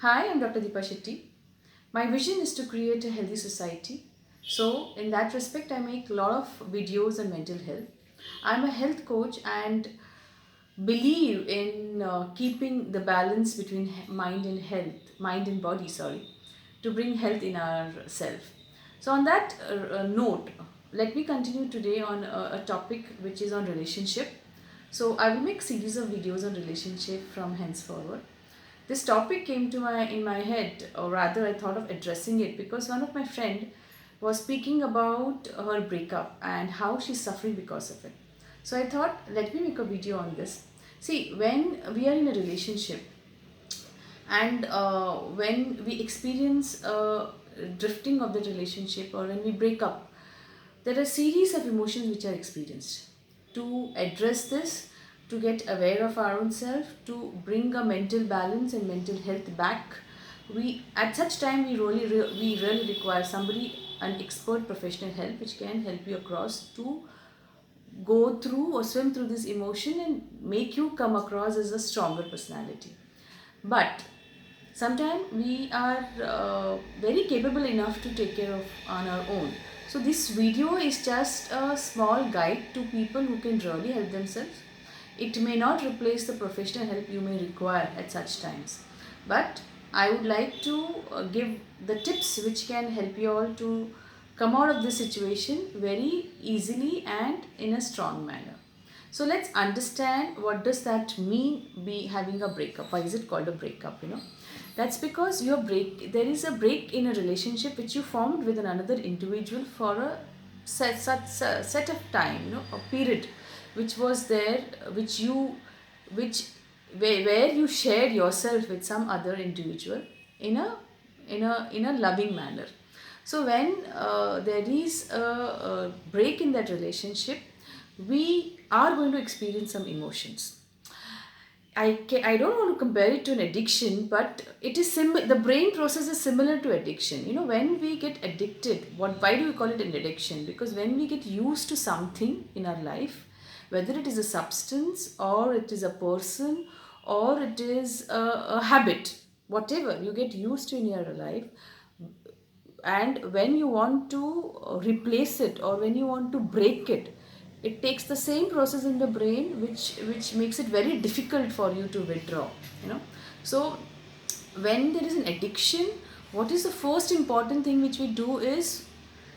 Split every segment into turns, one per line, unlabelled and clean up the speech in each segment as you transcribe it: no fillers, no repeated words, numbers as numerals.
Hi, I'm Dr. Deepa Shetty. My vision is to create a healthy society. So, in that respect, I make a lot of videos on mental health. I'm a health coach and believe in keeping the balance between mind and health, mind and body, sorry, to bring health in ourself. So, on that note, let me continue today on a topic which is on relationship. So, I will make series of videos on relationship from henceforward. This topic came to my in my head, or rather I thought of addressing it because one of my friend was speaking about her breakup and how she's suffering because of it. So I thought, let me make a video on this. See, when we are in a relationship and when we experience drifting of the relationship or when we break up, there are a series of emotions which are experienced. To address this, to get aware of our own self, to bring a mental balance and mental health back, we at such time we really require somebody, an expert professional help which can help you across to go through or swim through this emotion and make you come across as a stronger personality. But sometimes we are very capable enough to take care of on our own. So this video is just a small guide to people who can really help themselves. It may not replace the professional help you may require at such times, but I would like to give the tips which can help you all to come out of this situation very easily and in a strong manner. So let's understand what does that mean, be having a breakup. Why is it called a breakup? That's because there is a break in a relationship which you formed with another individual for a set of time, a period which was there, which where you shared yourself with some other individual in a loving manner. So when there is a break in that relationship, we are going to experience some emotions. I don't want to compare it to an addiction, but it is the brain process is similar to addiction. When we get addicted, why do we call it an addiction? Because when we get used to something in our life, whether it is a substance or it is a person or it is a habit, whatever you get used to in your life, and when you want to replace it or when you want to break it, it takes the same process in the brain which makes it very difficult for you to withdraw. So when there is an addiction, what is the first important thing which we do is,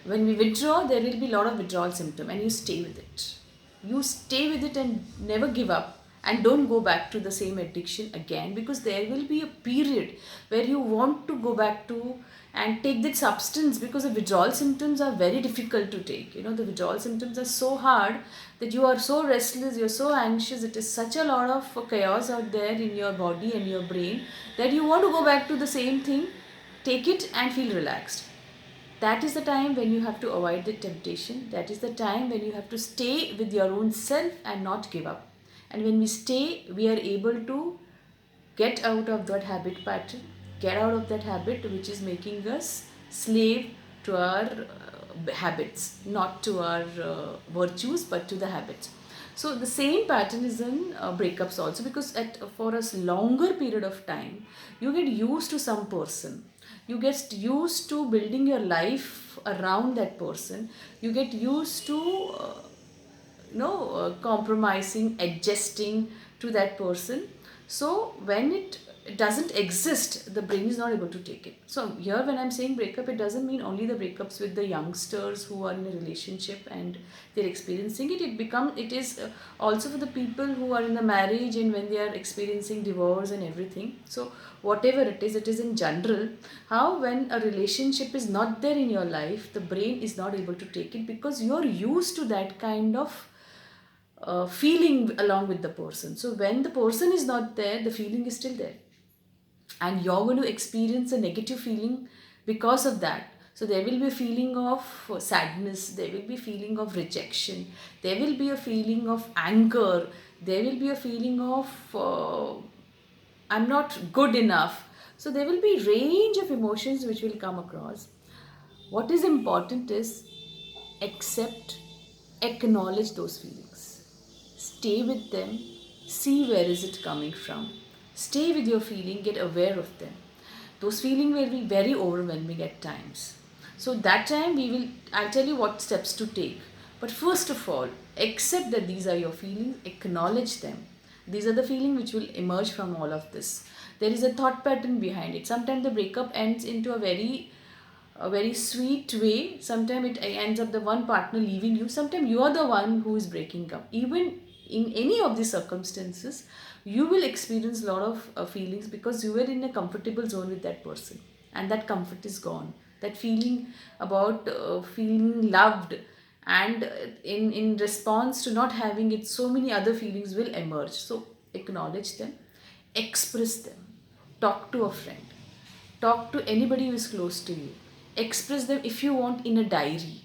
when we withdraw, there will be a lot of withdrawal symptom and you stay with it. You stay with it and never give up, and don't go back to the same addiction again, because there will be a period where you want to go back to and take that substance, because the withdrawal symptoms are very difficult to take. The withdrawal symptoms are so hard that you are so restless, you're so anxious, it is such a lot of chaos out there in your body and your brain that you want to go back to the same thing, take it and feel relaxed. That is the time when you have to avoid the temptation. That is the time when you have to stay with your own self and not give up. And when we stay, we are able to get out of that habit pattern, get out of that habit which is making us slave to our habits, not to our virtues, but to the habits. So the same pattern is in breakups also, because for a longer period of time, you get used to some person. You get used to building your life around that person. You get used to compromising, adjusting to that person. So when it doesn't exist, the brain is not able to take it. So here when I'm saying breakup, it doesn't mean only the breakups with the youngsters who are in a relationship and they're experiencing it. It is also for the people who are in the marriage and when they are experiencing divorce and everything. So whatever it is in general, how when a relationship is not there in your life, the brain is not able to take it, because you're used to that kind of feeling along with the person. So when the person is not there, the feeling is still there, and you're going to experience a negative feeling because of that. So there will be a feeling of sadness, there will be a feeling of rejection, there will be a feeling of anger, there will be a feeling of I'm not good enough. So there will be range of emotions which will come across. What is important is accept, acknowledge those feelings, stay with them, see where is it coming from, stay with your feeling, get aware of them. Those feelings will be very overwhelming at times. So that time I'll tell you what steps to take. But first of all, accept that these are your feelings, acknowledge them. These are the feelings which will emerge from all of this. There is a thought pattern behind it. Sometimes the breakup ends into a very sweet way. Sometimes it ends up the one partner leaving you. Sometimes you are the one who is breaking up. Even in any of these circumstances, you will experience a lot of feelings because you were in a comfortable zone with that person, and that comfort is gone. That feeling about feeling loved, and in response to not having it, so many other feelings will emerge. So acknowledge them, express them, talk to a friend, talk to anybody who is close to you, express them if you want in a diary.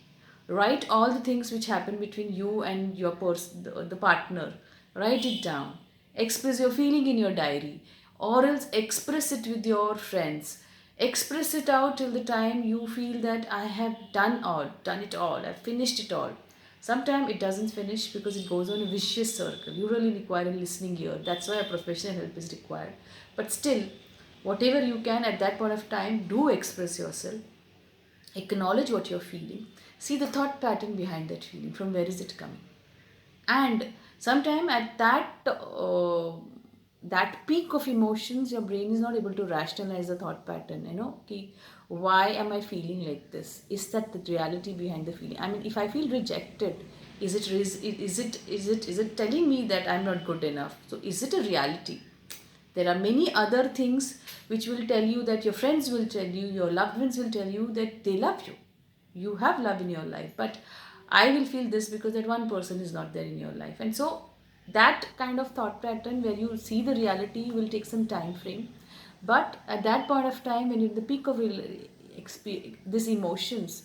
Write all the things which happen between you and your person, the partner. Write it down, express your feeling in your diary, or else express it with your friends. Express it out till the time you feel that I have done it all, I've finished it all. Sometimes it doesn't finish because it goes on a vicious circle. You really require a listening ear. That's why a professional help is required. But still, whatever you can at that point of time, do express yourself. Acknowledge what you're feeling. See the thought pattern behind that feeling. From where is it coming? And sometime at that peak of emotions, your brain is not able to rationalize the thought pattern. Why am I feeling like this? Is that the reality behind the feeling? I mean, if I feel rejected, is it telling me that I'm not good enough? So is it a reality? There are many other things which will tell you, that your friends will tell you, your loved ones will tell you that they love you. You have love in your life, but I will feel this because that one person is not there in your life. And so that kind of thought pattern where you see the reality will take some time frame. But at that point of time, when you're in the peak of these emotions,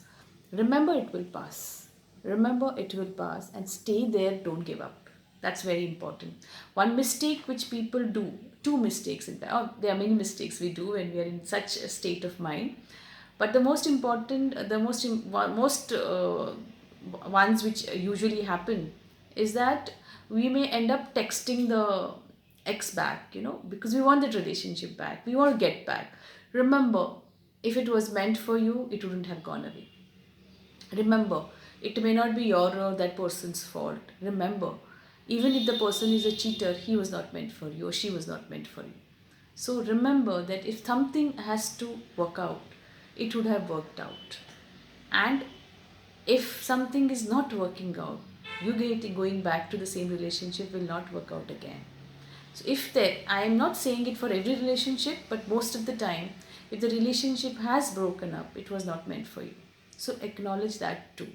remember it will pass. Remember it will pass, and stay there, don't give up. That's very important. One mistake which people do, two mistakes in fact, there are many mistakes we do when we are in such a state of mind. But the most important, most ones which usually happen is that we may end up texting the ex back, because we want that relationship back. We want to get back. Remember, if it was meant for you, it wouldn't have gone away. Remember, it may not be your or that person's fault. Remember, even if the person is a cheater, he was not meant for you or she was not meant for you. So remember that if something has to work out, it would have worked out. And if something is not working out, going back to the same relationship will not work out again. So I am not saying it for every relationship, but most of the time, if the relationship has broken up, it was not meant for you. So acknowledge that too.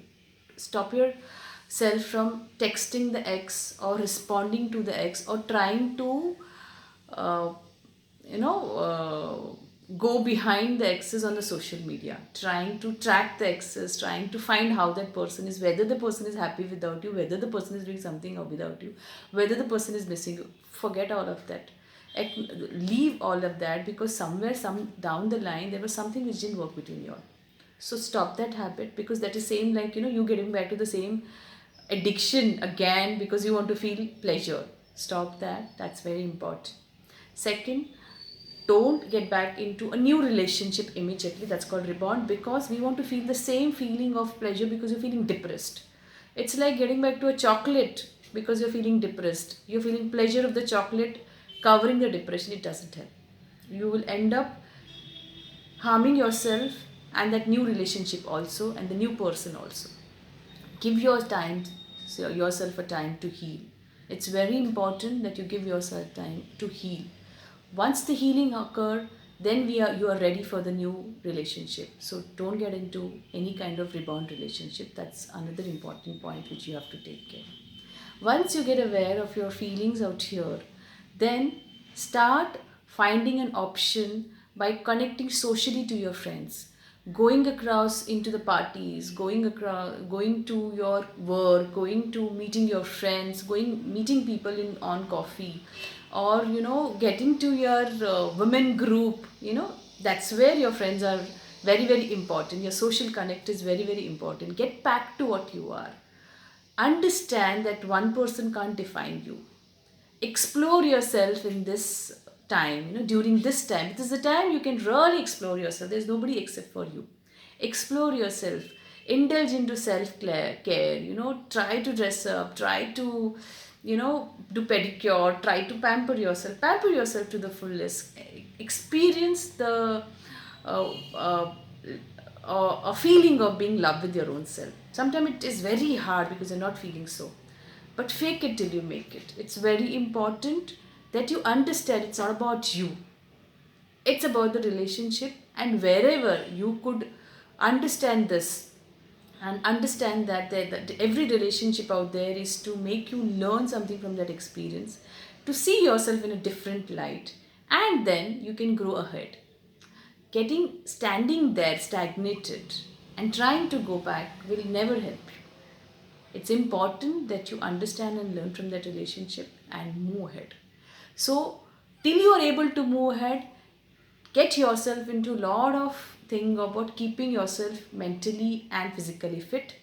Stop yourself from texting the ex or responding to the ex or trying to, uh, go behind the exes on the social media, trying to track the exes, trying to find how that person is, whether the person is happy without you, whether the person is doing something or without you, whether the person is missing you. Forget all of that. Leave all of that, because somewhere down the line there was something which didn't work between you all. So stop that habit, because that is same like you getting back to the same addiction again because you want to feel pleasure. Stop that. That's very important. Second, don't get back into a new relationship immediately. That's called rebound, because we want to feel the same feeling of pleasure because you're feeling depressed. It's like getting back to a chocolate because you're feeling depressed. You're feeling pleasure of the chocolate covering the depression. It doesn't help. You will end up harming yourself and that new relationship also, and the new person also. Give yourself a time to heal. It's very important that you give yourself time to heal. Once the healing occur, then you are ready for the new relationship. So don't get into any kind of rebound relationship. That's another important point which you have to take care. Once you get aware of your feelings out here, then start finding an option by connecting socially to your friends, going across into the parties, going to your work, going to meeting your friends, meeting people on coffee, or getting to your women group. That's where your friends are very, very important. Your social connect is very, very important. Get back to what you are. Understand that one person can't define you. Explore yourself in this time, during this time. It is the time you can really explore yourself. There's nobody except for you. Explore yourself, indulge into self care, try to dress up, try to, do pedicure, try to pamper yourself to the fullest, experience the uh, uh, a feeling of being loved with your own self. Sometimes it is very hard because you're not feeling so. But fake it till you make it. It's very important that you understand it's not about you. It's about the relationship, and wherever you could understand this and understand that every relationship out there is to make you learn something from that experience, to see yourself in a different light, and then you can grow ahead. Standing there stagnated and trying to go back will never help you. It's important that you understand and learn from that relationship and move ahead. So, till you are able to move ahead, get yourself into a lot of thing about keeping yourself mentally and physically fit,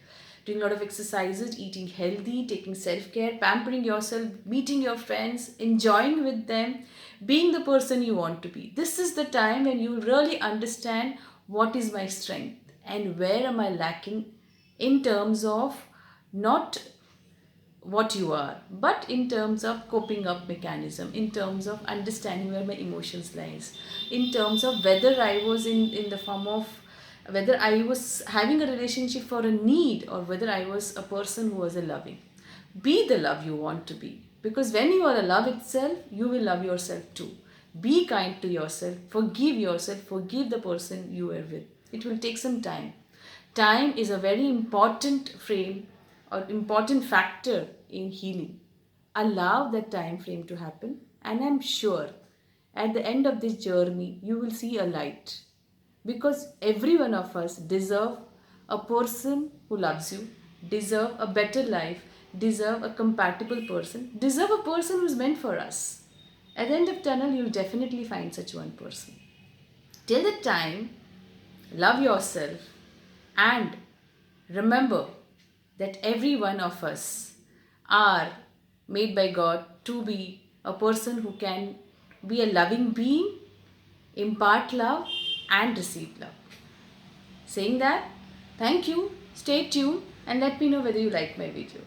doing a lot of exercises, eating healthy, taking self-care, pampering yourself, meeting your friends, enjoying with them, being the person you want to be. This is the time when you really understand what is my strength and where am I lacking, in terms of not what you are, but in terms of coping up mechanism, in terms of understanding where my emotions lies, in terms of whether I was in the form of, whether I was having a relationship for a need or whether I was a person who was a loving. Be the love you want to be, because when you are a love itself, you will love yourself too. Be kind to yourself, forgive the person you were with. It will take some time. Time is a very important frame or important factor in healing. Allow that time frame to happen, and I'm sure at the end of this journey you will see a light, because every one of us deserve a person who loves you, deserve a better life, deserve a compatible person, deserve a person who's meant for us. At the end of tunnel, you'll definitely find such one person. Till that time, love yourself, and remember that every one of us are made by God to be a person who can be a loving being, impart love, and receive love. Saying that, thank you, stay tuned, and let me know whether you like my video.